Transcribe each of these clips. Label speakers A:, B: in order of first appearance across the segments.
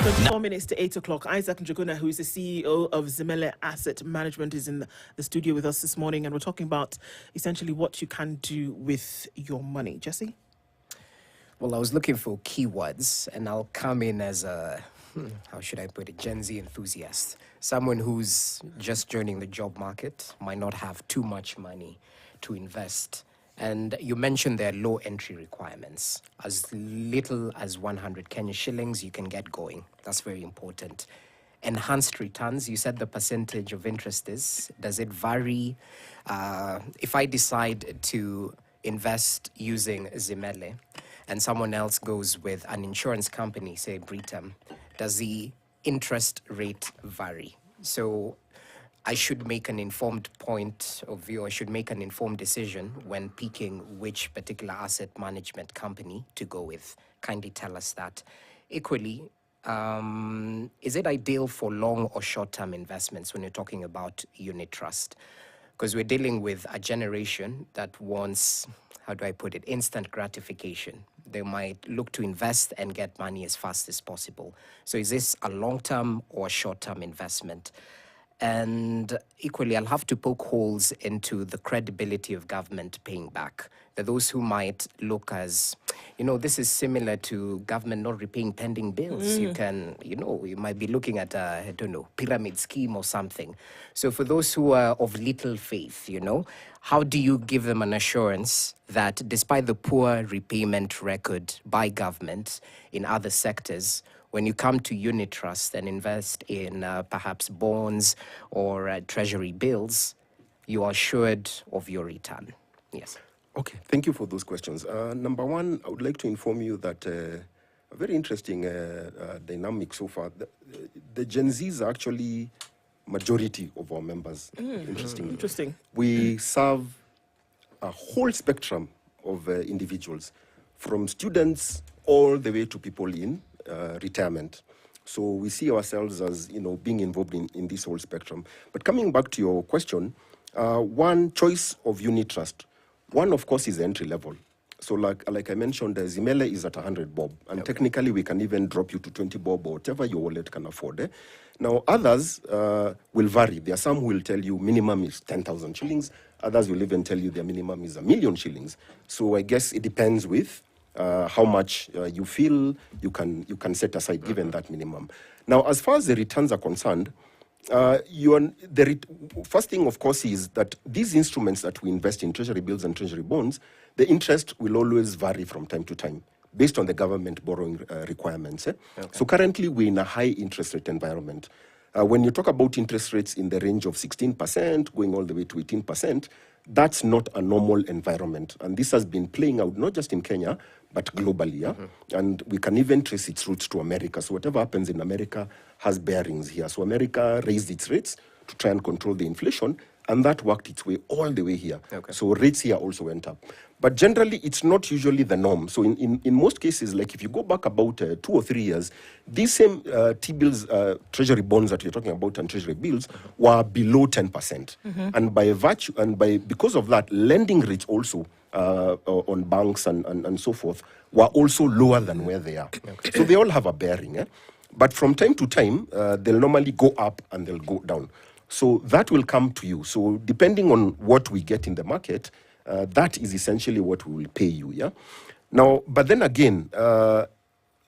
A: 24 minutes to 8 o'clock. Isaac Njuguna, who is the CEO of Zimele Asset Management, is in the studio with us this morning, and we're talking about essentially what you can do with your money. Jesse?
B: Well, I was looking for keywords, and I'll come in as a, how should I put it, Gen Z enthusiast. Someone who's just joining the job market, might not have too much money to invest. And you mentioned there are low entry requirements. As little as 100 Kenya shillings, you can get going. That's very important. Enhanced returns, you said the percentage of interest is. Does it vary? If I decide to invest using Zimele and someone else goes with an insurance company, say Britam, does the interest rate vary? So I should make an informed point of view. I should make an informed decision when picking which particular asset management company to go with. Kindly tell us that. Equally, is it ideal for long or short-term investments when you're talking about unit trust? Because we're dealing with a generation that wants, how do I put it, instant gratification. They might look to invest and get money as fast as possible. So is this a long-term or short-term investment? And equally, I'll have to poke holes into the credibility of government paying back. There are those who might look as, this is similar to government not repaying pending bills. You can, you might be looking at a, pyramid scheme or something. So for those who are of little faith, how do you give them an assurance that despite the poor repayment record by government in other sectors, when you come to unit trust and invest in perhaps bonds or treasury bills, you are assured of your return? Yes.
C: Okay, thank you for those questions. Number one, I would like to inform you that a very interesting dynamic so far. The Gen Zs are actually majority of our members.
A: Interesting.
C: We serve a whole spectrum of individuals, from students all the way to people in retirement. So we see ourselves as, being involved in this whole spectrum. But coming back to your question, one choice of unit trust, one, of course, is entry level. So like I mentioned, Zimele is at 100 bob. And technically, we can even drop you to 20 bob or whatever your wallet can afford. Now, others will vary. There are some who will tell you minimum is 10,000 shillings. Others will even tell you their minimum is 1 million shillings. So I guess it depends with how much you feel you can set aside given that minimum. Now, as far as the returns are concerned, first thing, of course, is that these instruments that we invest in, treasury bills and treasury bonds, the interest will always vary from time to time based on the government borrowing requirements. Okay. So currently, we're in a high interest rate environment. When you talk about interest rates in the range of 16%, going all the way to 18%, that's not a normal environment. And this has been playing out not just in Kenya, but globally. And we can even trace its roots to America. So whatever happens in America has bearings here. So America raised its rates to try and control the inflation, and that worked its way all the way here. Okay. So rates here also went up. But generally, it's not usually the norm. So in most cases, like if you go back about 2 or 3 years, these same T-bills, treasury bonds that you're talking about and treasury bills were below 10%. And because of that, lending rates also on banks and so forth were also lower than where they are. Okay. So they all have a bearing. But from time to time, they'll normally go up and they'll go down. So that will come to you. So depending on what we get in the market, that is essentially what we will pay you. Now, but then again,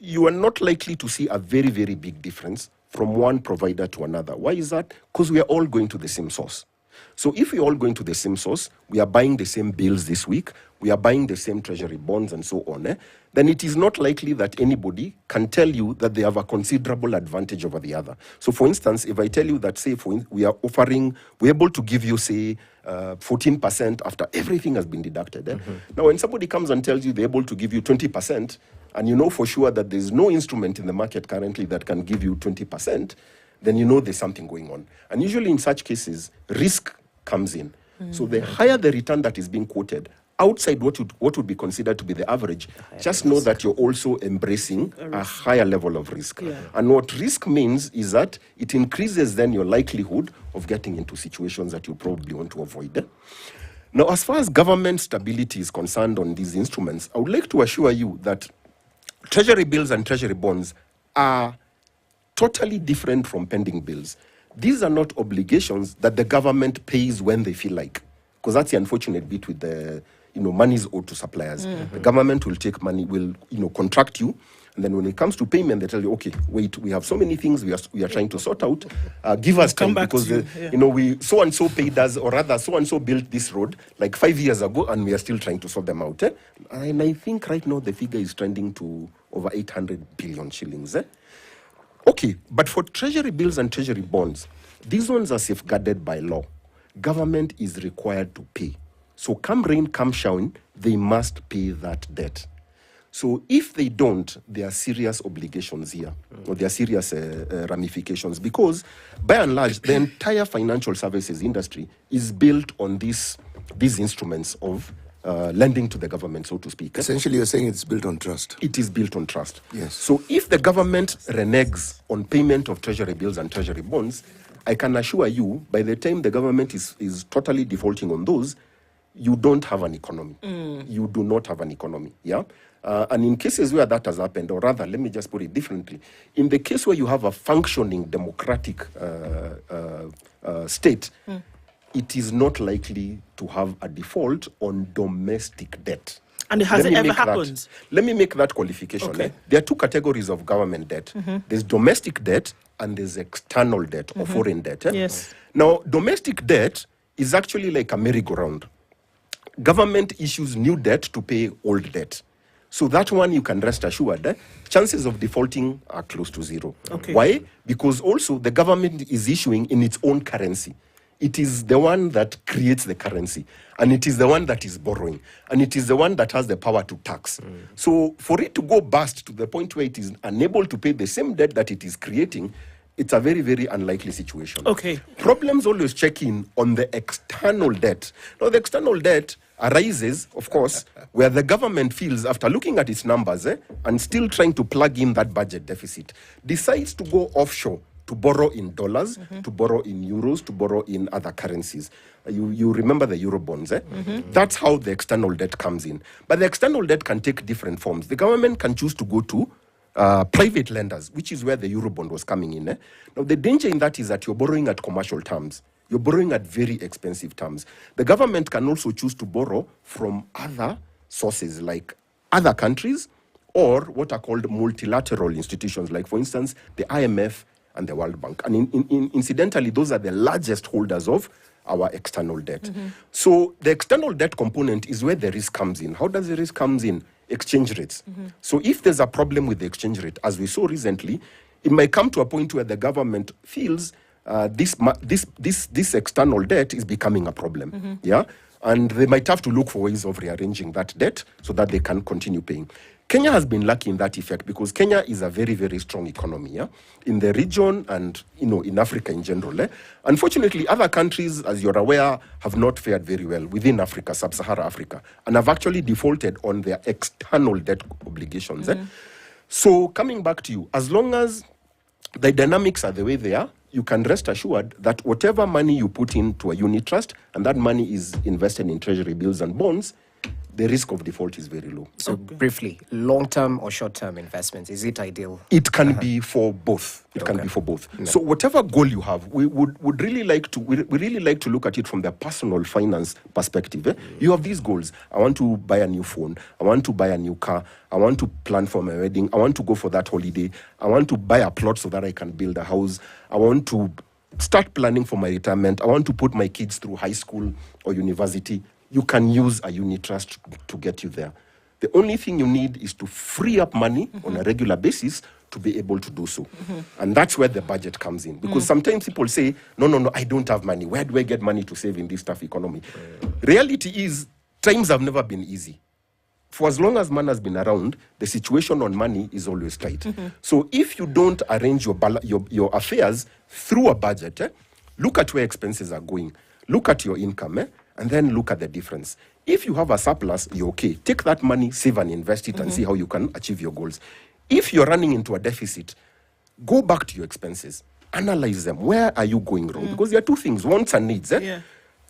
C: you are not likely to see a very, very big difference from one provider to another. Why is that? Because we are all going to the same source. So if we're all going to the same source, we are buying the same bills this week, we are buying the same treasury bonds and so on, then it is not likely that anybody can tell you that they have a considerable advantage over the other. So for instance, if I tell you that, say, we're able to give you, say, 14% after everything has been deducted. Now, when somebody comes and tells you they're able to give you 20%, and you know for sure that there's no instrument in the market currently that can give you 20%, then you know there's something going on. And usually in such cases, risk comes in. So the higher the return that is being quoted, outside what would be considered to be the average, just know that you're also embracing a higher level of risk. And what risk means is that it increases then your likelihood of getting into situations that you probably want to avoid. Now, as far as government stability is concerned on these instruments, I would like to assure you that treasury bills and treasury bonds are totally different from pending bills. These are not obligations that the government pays when they feel like, because that's the unfortunate bit with the, money is owed to suppliers. The government will take money, will, contract you, and then when it comes to payment, they tell you, okay, wait, we have so many things we are trying to sort out. Give us time because we so and so paid us, or rather, so and so built this road like 5 years ago, and we are still trying to sort them out. And I think right now the figure is trending to over 800 billion shillings. Okay, but for treasury bills and treasury bonds, these ones are safeguarded by law. Government is required to pay. So come rain, come shine, they must pay that debt. So if they don't, there are serious obligations here, or there are serious ramifications, because by and large, the entire financial services industry is built on these instruments of lending to the government, so to speak.
D: Essentially, you're saying it's built on trust.
C: It is built on trust.
D: Yes.
C: So if the government reneges on payment of treasury bills and treasury bonds, I can assure you, by the time the government is totally defaulting on those, you don't have an economy. You do not have an economy. Yeah. And in cases where that has happened, or rather, let me just put it differently, in the case where you have a functioning democratic state, it is not likely to have a default on domestic debt.
A: And has it ever happened?
C: Let me make that qualification.
A: Okay.
C: There are two categories of government debt. There's domestic debt and there's external debt or foreign debt.
A: Yes.
C: Now, domestic debt is actually like a merry-go-round. Government issues new debt to pay old debt. So that one, you can rest assured, chances of defaulting are close to zero.
A: Okay.
C: Why? Because also the government is issuing in its own currency. It is the one that creates the currency, and it is the one that is borrowing, and it is the one that has the power to tax. So for it to go bust to the point where it is unable to pay the same debt that it is creating, it's a very, very unlikely situation.
A: Okay.
C: Problems always check in on the external debt. Now, the external debt arises, of course, where the government feels, after looking at its numbers and still trying to plug in that budget deficit, decides to go offshore to borrow in dollars, to borrow in euros, to borrow in other currencies. You remember the euro bonds, That's how the external debt comes in. But the external debt can take different forms. The government can choose to go to private lenders, which is where the Eurobond was coming in. Now, the danger in that is that you're borrowing at commercial terms. You're borrowing at very expensive terms. The government can also choose to borrow from other sources, like other countries, or what are called multilateral institutions, like, for instance, the IMF and the World Bank. And incidentally, those are the largest holders of our external debt. So the external debt component is where the risk comes in. How does the risk comes in? Exchange rates. So if there's a problem with the exchange rate, as we saw recently, it might come to a point where the government feels this external debt is becoming a problem. Yeah, and they might have to look for ways of rearranging that debt so that they can continue paying. Kenya has been lucky in that effect because Kenya is a very, very strong economy in the region and in Africa in general. Unfortunately, other countries, as you're aware, have not fared very well within Africa, sub-Saharan Africa, and have actually defaulted on their external debt obligations. So coming back to you, as long as the dynamics are the way they are, you can rest assured that whatever money you put into a unit trust and that money is invested in treasury bills and bonds, the risk of default is very low.
B: So briefly, long-term or short-term investments, is it ideal?
C: It can be for both. It can be for both. No. So whatever goal you have, we would really like to look at it from the personal finance perspective. You have these goals. I want to buy a new phone. I want to buy a new car. I want to plan for my wedding. I want to go for that holiday. I want to buy a plot so that I can build a house. I want to start planning for my retirement. I want to put my kids through high school or university. You can use a unit trust to get you there. The only thing you need is to free up money on a regular basis to be able to do so. And that's where the budget comes in. Because sometimes people say, no, I don't have money. Where do I get money to save in this tough economy? Reality is, times have never been easy. For as long as man has been around, the situation on money is always tight. So if you don't arrange your affairs through a budget, look at where expenses are going. Look at your income, and then look at the difference. If you have a surplus, you're okay. Take that money, save and invest it, and see how you can achieve your goals. If you're running into a deficit, go back to your expenses. Analyze them. Where are you going wrong? Because there are two things, wants and needs.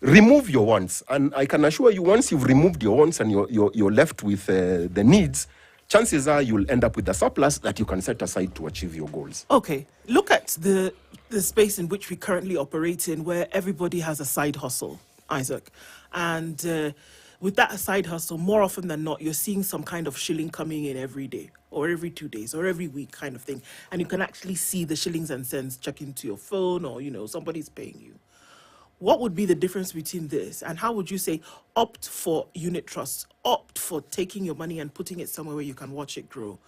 C: Remove your wants. And I can assure you, once you've removed your wants and you're left with the needs, chances are you'll end up with a surplus that you can set aside to achieve your goals.
A: Okay, look at the space in which we currently operate in, where everybody has a side hustle, Isaac, and with that side hustle, more often than not, you're seeing some kind of shilling coming in every day, or every 2 days, or every week, kind of thing, and you can actually see the shillings and cents check into your phone, or somebody's paying you. What would be the difference between this, and how would you say opt for unit trusts, opt for taking your money and putting it somewhere where you can watch it grow?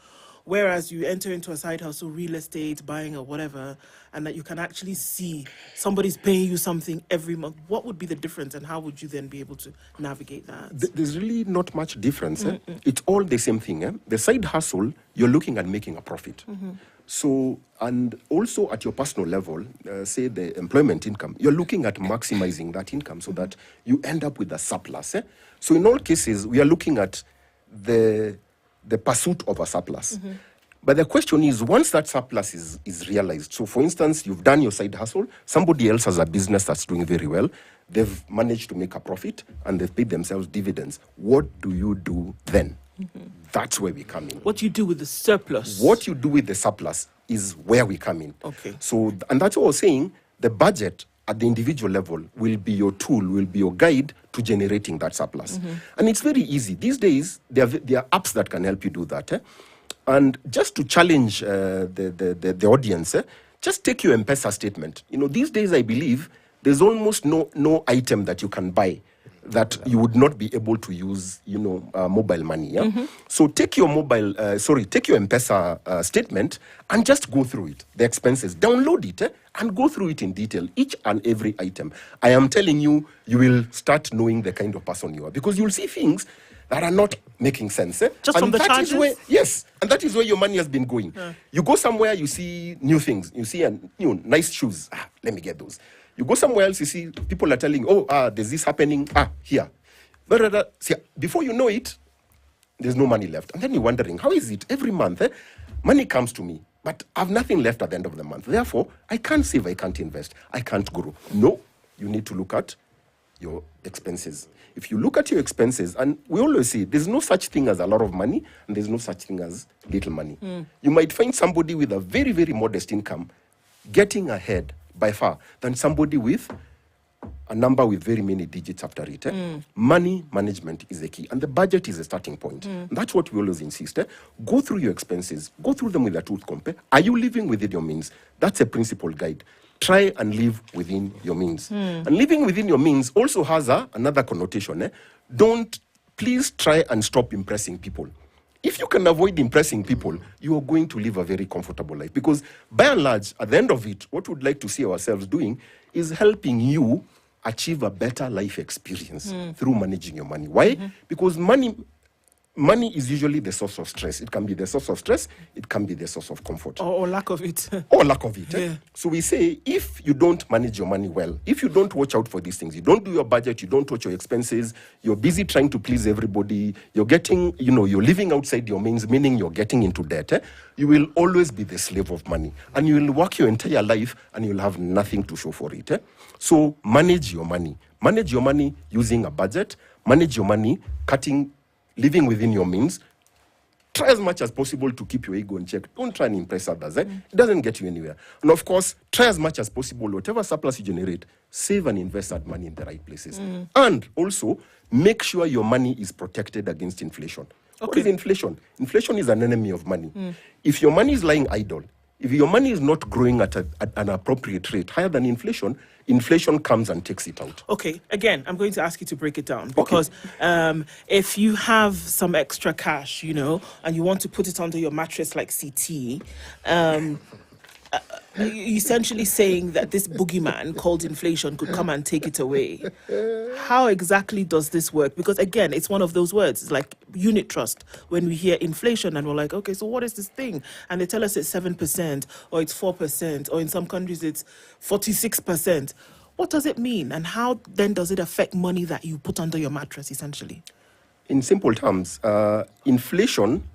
A: Whereas you enter into a side hustle, real estate, buying or whatever, and that you can actually see somebody's paying you something every month. What would be the difference, and how would you then be able to navigate that?
C: There's really not much difference. It's all the same thing. The side hustle, you're looking at making a profit. So, and also at your personal level, say the employment income, you're looking at maximizing that income so that you end up with a surplus. So in all cases, we are looking at the pursuit of a surplus. But the question is, once that surplus is realized, so for instance, you've done your side hustle, somebody else has a business that's doing very well, they've managed to make a profit, and they've paid themselves dividends. What do you do then? That's where we come in.
A: What you do with the surplus?
C: What you do with the surplus is where we come in.
A: Okay.
C: So, and that's what I was saying, the budget at the individual level will be your tool, will be your guide to generating that surplus. And it's very easy. These days, there are apps that can help you do that. And just to challenge the audience, just take your M-Pesa statement. These days, I believe, there's almost no item that you can buy that you would not be able to use, mobile money. So take your take your M-Pesa statement and just go through it, the expenses. Download it and go through it in detail, each and every item. I am telling you, you will start knowing the kind of person you are, because you'll see things that are not making sense.
A: Just from the charges?
C: Yes, and that is where your money has been going. You go somewhere, you see new things. You see nice shoes. Let me get those. You go somewhere else, you see people are telling, there's this happening, here. But see, before you know it, there's no money left. And then you're wondering, how is it every month? Money comes to me, but I have nothing left at the end of the month. Therefore, I can't save, I can't invest, I can't grow. No, you need to look at your expenses. If you look at your expenses, and we always say there's no such thing as a lot of money, and there's no such thing as little money. You might find somebody with a very, very modest income getting ahead by far than somebody with a number with very many digits after it. Money management is the key, and the budget is a starting point. That's what we always insist. Go through your expenses, go through them with a tooth comb. Are you living within your means? That's a principal guide. Try and live within your means. And living within your means also has another connotation. Please try and stop impressing people. If you can avoid impressing people, you are going to live a very comfortable life. Because by and large, at the end of it, what we'd like to see ourselves doing is helping you achieve a better life experience through managing your money. Why? Because money is usually the source of stress. It can be the source of stress. It can be the source of comfort.
A: Or lack of it.
C: Or lack of it.
A: Yeah.
C: So we say, if you don't manage your money well, if you don't watch out for these things, you don't do your budget, you don't watch your expenses, you're busy trying to please everybody, you're getting, you're living outside your means, meaning you're getting into debt, you will always be the slave of money. And you will work your entire life and you'll have nothing to show for it. So manage your money. Manage your money using a budget. Manage your money living within your means. Try as much as possible to keep your ego in check. Don't try and impress others. It doesn't get you anywhere. And of course, try as much as possible, whatever surplus you generate, save and invest that money in the right places. And also, make sure your money is protected against inflation. Okay. What is inflation? Inflation is an enemy of money. If your money is lying idle, if your money is not growing at an appropriate rate, higher than inflation, inflation comes and takes it out.
A: Okay, again, I'm going to ask you to break it down, because if you have some extra cash, and you want to put it under your mattress like CT, essentially saying that this boogeyman called inflation could come and take it away. How exactly does this work? Because again, it's one of those words, it's like unit trust. When we hear inflation and we're like, okay, so what is this thing? And they tell us it's 7% or it's 4% or in some countries it's 46%. What does it mean? And how then does it affect money that you put under your mattress, essentially?
C: In simple terms, inflation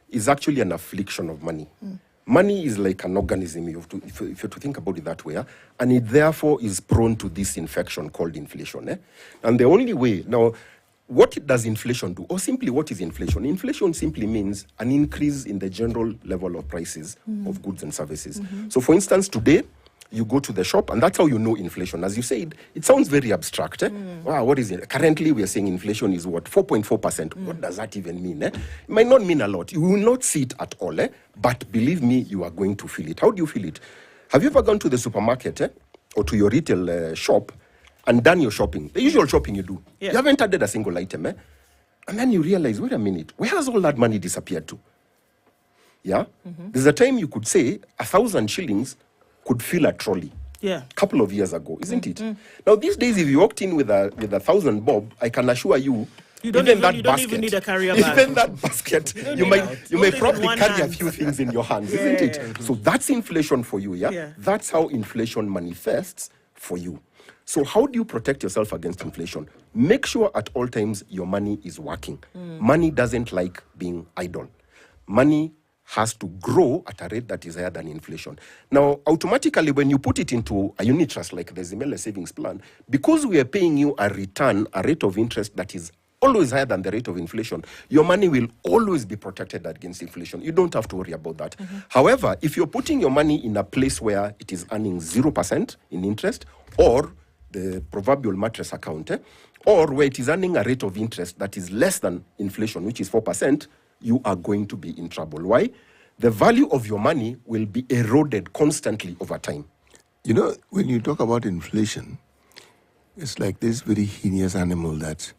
C: is actually an affliction of money. Money is like an organism, if you have to think about it that way, and it therefore is prone to this infection called inflation. And the only way, now, what does inflation do? Or simply, what is inflation? Inflation simply means an increase in the general level of prices of goods and services. So, for instance, today, you go to the shop, and that's how you know inflation. As you said, it sounds very abstract. Wow, what is it? Currently, we are saying inflation is what? 4.4%. What does that even mean? It might not mean a lot. You will not see it at all. But believe me, you are going to feel it. How do you feel it? Have you ever gone to the supermarket or to your retail shop and done your shopping? The usual shopping you do.
A: Yeah.
C: You haven't added a single item. And then you realize, wait a minute, where has all that money disappeared to? Yeah? There's a time you could say 1,000 shillings could fill a trolley.
A: Yeah.
C: Couple of years ago, isn't it? Now, these days, if you walked in with a 1,000 bob, I can assure you,
A: You don't
C: even
A: even-
C: that
A: you don't
C: basket,
A: even need a carrier bag.
C: even that basket, you
A: need
C: may
A: it.
C: you
A: Hold
C: may
A: it in
C: probably
A: one
C: carry a
A: hand.
C: few things in your hands, isn't it? So that's inflation for you, yeah?
A: Yeah.
C: That's how inflation manifests for you. So how do you protect yourself against inflation? Make sure at all times your money is working. Money doesn't like being idle. Money has to grow at a rate that is higher than inflation. Now, automatically, when you put it into a unit trust like the Zimele savings plan, because we are paying you a return, a rate of interest that is always higher than the rate of inflation, your money will always be protected against inflation. You don't have to worry about that. However, if you're putting your money in a place where it is earning 0% in interest, or the proverbial mattress account, or where it is earning a rate of interest that is less than inflation, which is 4%, you are going to be in trouble. Why? The value of your money will be eroded constantly over time.
D: You know, when you talk about inflation, it's like this very heinous animal that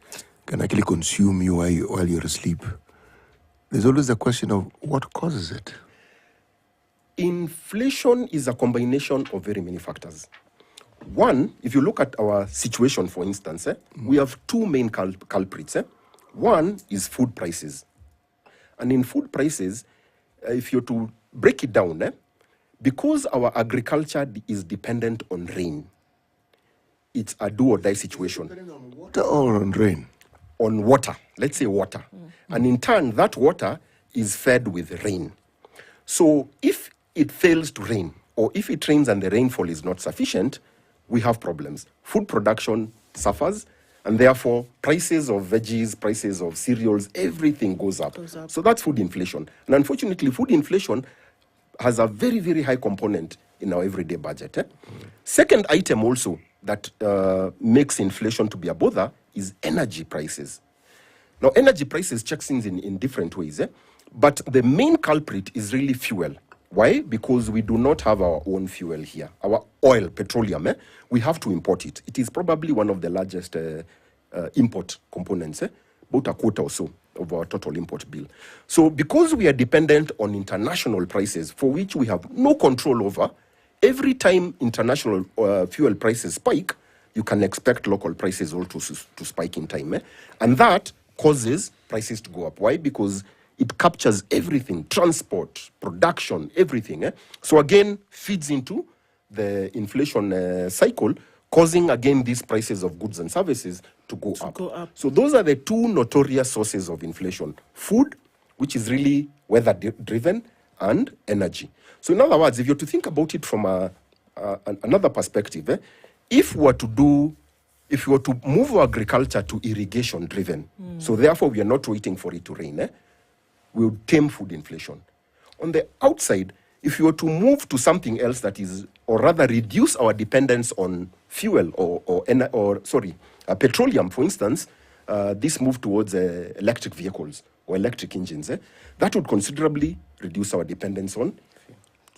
D: can actually consume you while you're asleep. There's always the question of what causes it.
C: Inflation is a combination of very many factors. One, if you look at our situation, for instance, we have two main culprits. One is food prices. And in food prices, if you're to break it down, because our agriculture is dependent on rain, it's a do or die situation.
D: Water or on rain?
C: On water, let's say water. And in turn, that water is fed with rain. So if it fails to rain, or if it rains and the rainfall is not sufficient, we have problems. Food production suffers, and therefore prices of veggies, prices of cereals, everything goes up. So that's food inflation. And unfortunately, food inflation has a very, very high component in our everyday budget. Second item also that makes inflation to be a bother is energy prices. Now, energy prices checks in different ways, but the main culprit is really fuel. Why? Because we do not have our own fuel here. Our oil, petroleum, we have to import it. It is probably one of the largest import components, about a quarter or so of our total import bill. So because we are dependent on international prices, for which we have no control over, every time international fuel prices spike, you can expect local prices also to spike in time. And that causes prices to go up. Why? Because it captures everything, transport, production, everything. So again, feeds into the inflation cycle, causing again these prices of goods and services to go up. So those are the two notorious sources of inflation: food, which is really weather driven, and energy. So in other words, if you're to think about it from another perspective, if we were to move our agriculture to irrigation driven, so therefore we are not waiting for it to rain, we would tame food inflation. On the outside, if you were to move to something else that is, or rather reduce our dependence on fuel or petroleum, for instance, this move towards electric vehicles or electric engines, that would considerably reduce our dependence on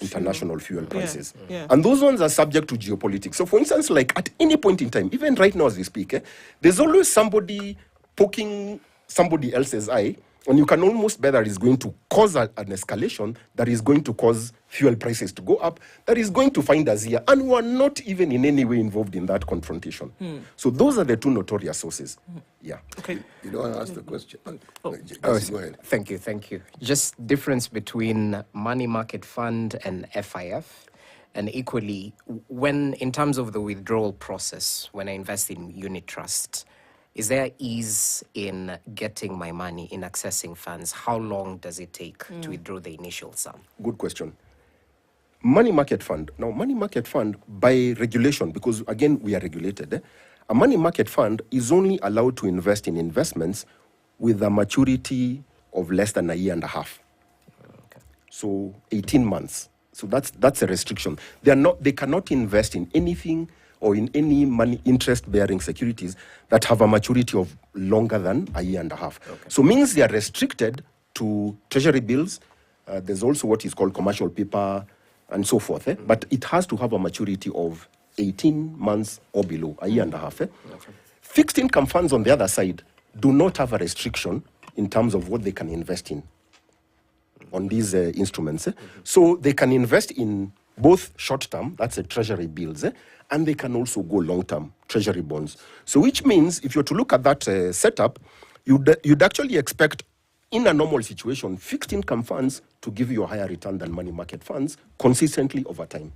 C: international fuel prices. And those ones are subject to geopolitics. So for instance, like at any point in time, even right now as we speak, there's always somebody poking somebody else's eye, and you can almost bet that is going to cause an escalation that is going to cause fuel prices to go up, that is going to find us here, and we're not even in any way involved in that confrontation. So those are the two notorious sources. Yeah.
A: Okay.
D: You don't want to ask the question?
B: Oh,
D: Go ahead.
B: Thank you. Just difference between money market fund and FIF, and equally, when in terms of the withdrawal process, when I invest in unit trust, is there ease in getting my money, in accessing funds? How long does it take to withdraw the initial sum?
C: Good question. Money market fund. Now, money market fund, by regulation, because again, we are regulated, A money market fund is only allowed to invest in investments with a maturity of less than a year and a half. So 18 months. So that's a restriction. They cannot invest in anything or in any money interest-bearing securities that have a maturity of longer than a year and a half. So means they are restricted to treasury bills. There's also what is called commercial paper and so forth. But it has to have a maturity of 18 months or below, a year and a half. Fixed income funds, on the other side, do not have a restriction in terms of what they can invest in on these instruments. So they can invest in both short-term, that's treasury bills, and they can also go long-term, treasury bonds. So which means, if you're to look at that setup, you'd actually expect, in a normal situation, fixed income funds to give you a higher return than money market funds consistently over time.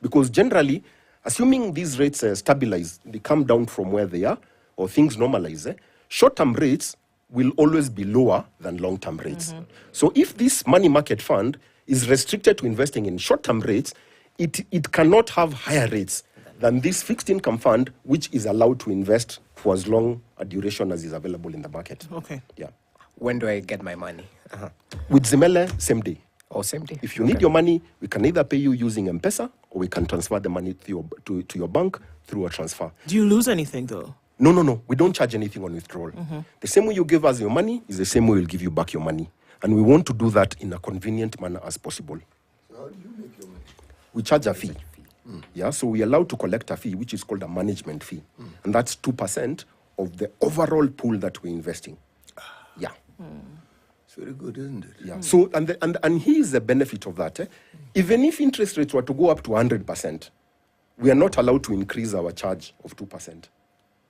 C: Because generally, assuming these rates stabilize, they come down from where they are, or things normalize, short-term rates will always be lower than long-term rates. So if this money market fund is restricted to investing in short-term rates, it cannot have higher rates than this fixed income fund, which is allowed to invest for as long a duration as is available in the market.
A: Okay.
C: Yeah.
B: When do I get my money?
C: With Zimele, same day.
B: Oh, same day.
C: If you need your money, we can either pay you using M-Pesa, or we can transfer the money to your bank through a transfer.
A: Do you lose anything though?
C: No. We don't charge anything on withdrawal. The same way you give us your money is the same way we'll give you back your money. And we want to do that in a convenient manner as possible.
D: So how do you make your money?
C: We charge a fee. Yeah, so we're allowed to collect a fee, which is called a management fee. And that's 2% of the overall pool that we're investing. Yeah.
D: It's very good, isn't it?
C: Yeah. So, and here's the benefit of that. Even if interest rates were to go up to 100%, we are not allowed to increase our charge of 2%.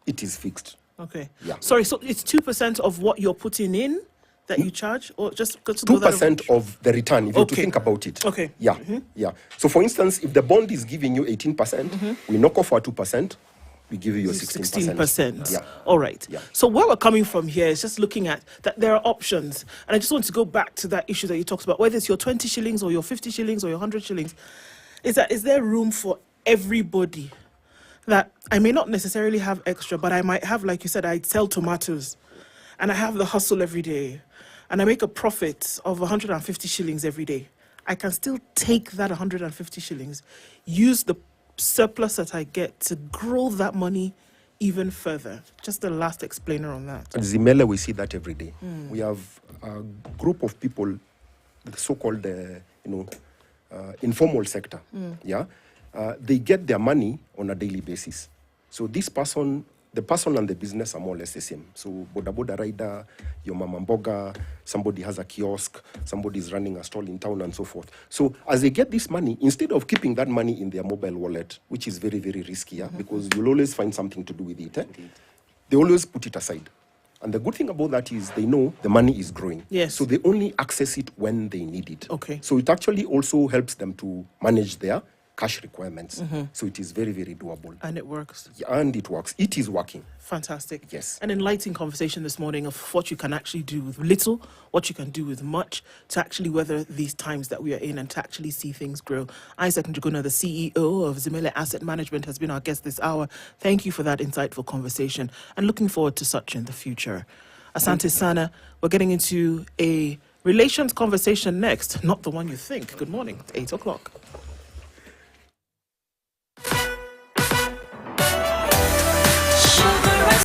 C: It is fixed.
A: Okay.
C: Yeah.
A: Sorry, so it's 2% of what you're putting in that you charge, or just 2%
C: of the return, if you to
A: Okay.
C: think about it.
A: Okay.
C: Yeah. Yeah. So, for instance, if the bond is giving you 18%, we knock off our 2%, we give you your 16%.
A: 16%.
C: Yeah.
A: All right.
C: Yeah.
A: So where we're coming from here is just looking at that there are options. And I just want to go back to that issue that you talked about, whether it's your 20 shillings or your 50 shillings or your 100 shillings. Is there room for everybody? That I may not necessarily have extra, but I might have, like you said, I sell tomatoes and I have the hustle every day and I make a profit of 150 shillings every day. I can still take that 150 shillings, use the surplus that I get to grow that money even further. Just the last explainer on that.
C: At Zimele, we see that every day. We have a group of people, the so-called, informal sector. Yeah, they get their money on a daily basis. So the person and the business are more or less the same. So boda rider, your mama mboga, somebody has a kiosk, somebody is running a stall in town and so forth. So as they get this money, instead of keeping that money in their mobile wallet, which is very, very risky, because you'll always find something to do with it, they always put it aside. And the good thing about that is they know the money is growing.
A: Yes.
C: So they only access it when they need it.
A: Okay.
C: So it actually also helps them to manage their cash requirements. So it is very, very doable.
A: And it works.
C: Yeah, and it works. It is working.
A: Fantastic.
C: Yes.
A: An enlightening conversation this morning of what you can actually do with little, what you can do with much to actually weather these times that we are in and to actually see things grow. Isaac Njuguna, the CEO of Zimele Asset Management, has been our guest this hour. Thank you for that insightful conversation and looking forward to such in the future. Asante Sana, we're getting into a relations conversation next, not the one you think. Good morning. It's 8 o'clock.